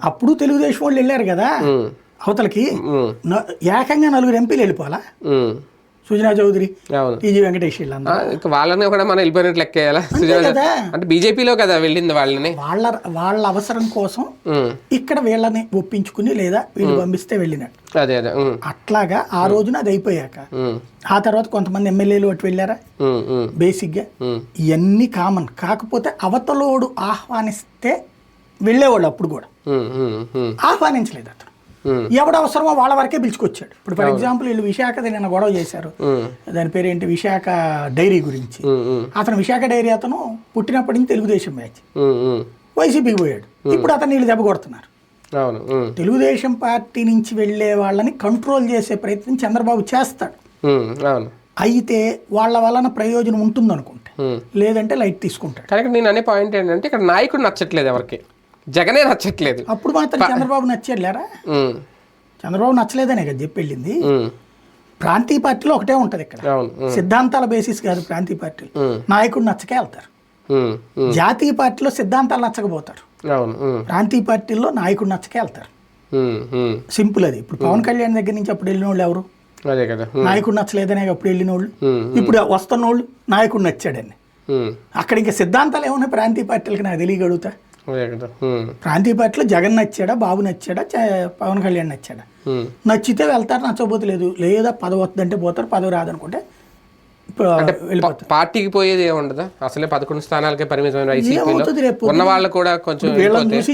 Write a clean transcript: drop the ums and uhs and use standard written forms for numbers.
అప్పుడు తెలుగుదేశం వాళ్ళు వెళ్ళారు కదా అవతలకి, ఏకంగా 4 ఎంపీలు వెళ్ళిపోవాలా, సుజనా చౌదరి, టీజీ వెంకటేష్ వాళ్ళని కూడా మనం వెళ్ళిపోయినట్లు లెక్కేయాలా? అంటే బీజేపీలో కదా వెళ్ళింది వాళ్ళని, వాళ్ళ అవసరం కోసం ఇక్కడ వీళ్ళని ఒప్పించుకుని లేదా వీళ్ళు పంపిస్తే వెళ్ళినట్టు. అదే అదే అట్లాగా ఆ రోజున అది అయిపోయాక ఆ తర్వాత కొంతమంది ఎమ్మెల్యేలు అటు వెళ్ళారా. బేసిక్ గా ఇవన్నీ కామన్. కాకపోతే అవతలోడు ఆహ్వానిస్తే వెళ్ళేవాళ్ళు, అప్పుడు కూడా ఆహ్వానించలేదు అతను. ఎవడు అవసరమో వాళ్ళ వరకే పిలుచుకొచ్చాడు. ఇప్పుడు ఫర్ ఎగ్జాంపుల్ వీళ్ళు విశాఖది నిన్న గొడవ చేశారు, దాని పేరేంటి, విశాఖ డైరీ గురించి. అతను విశాఖ డైరీ అతను పుట్టినప్పటి నుంచి తెలుగుదేశం బ్యాచ్, వైసీపీకి పోయాడు. ఇప్పుడు అతను వీళ్ళు దెబ్బ కొడుతున్నారు. తెలుగుదేశం పార్టీ నుంచి వెళ్లే వాళ్ళని కంట్రోల్ చేసే ప్రయత్నం చంద్రబాబు చేస్తాడు. అయితే వాళ్ళ వలన ప్రయోజనం ఉంటుంది అనుకుంటే, లేదంటే లైట్ తీసుకుంటాడు. కానీ నేను అనే పాయింట్ ఏంటంటే ఇక్కడ నాయకుడు నచ్చట్లేదు ఎవరికి, జగనే నచ్చట్లేదు. అప్పుడు మాత్రం చంద్రబాబు నచ్చాడులేరా, చంద్రబాబు నచ్చలేదనే కదా చెప్పి వెళ్ళింది. ప్రాంతీయ పార్టీలో ఒకటే ఉంటది ఇక్కడ, సిద్ధాంతాల బేసిస్ కాదు ప్రాంతీయ పార్టీలు. నాయకుడు నచ్చకే వెళ్తారు. జాతీయ పార్టీలో సిద్ధాంతాలు నచ్చకపోతారు, ప్రాంతీయ పార్టీల్లో నాయకుడు నచ్చకే వెళ్తారు. సింపుల్ అది. ఇప్పుడు పవన్ కళ్యాణ్ దగ్గర నుంచి అప్పుడు వెళ్ళిన వాళ్ళు ఎవరు? నాయకుడు నచ్చలేదనే అప్పుడు వెళ్ళిన వాళ్ళు. ఇప్పుడు వస్తున్న వాళ్ళు నాయకుడు నచ్చాడని. అక్కడ ఇంకా సిద్ధాంతాలు ఏమన్నా ప్రాంతీయ పార్టీలకి నాకు తెలియగలుగుతా. ప్రాంతీయ పార్టీలో జగన్ నచ్చాడా, బాబు నచ్చాడా, పవన్ కళ్యాణ్ నచ్చాడా? నచ్చితే వెళ్తారు, నచ్చకపోతే లేదు. లేదా పదవి వస్తుందంటే పోతారు, పదవి రాదనుకుంటే పార్టీకి పోయేది ఏముండదా? అసలే 11 స్థానాలకే పరిమితమైన ఉన్న వాళ్ళు కూడా కొంచెం వీళ్ళని చూసి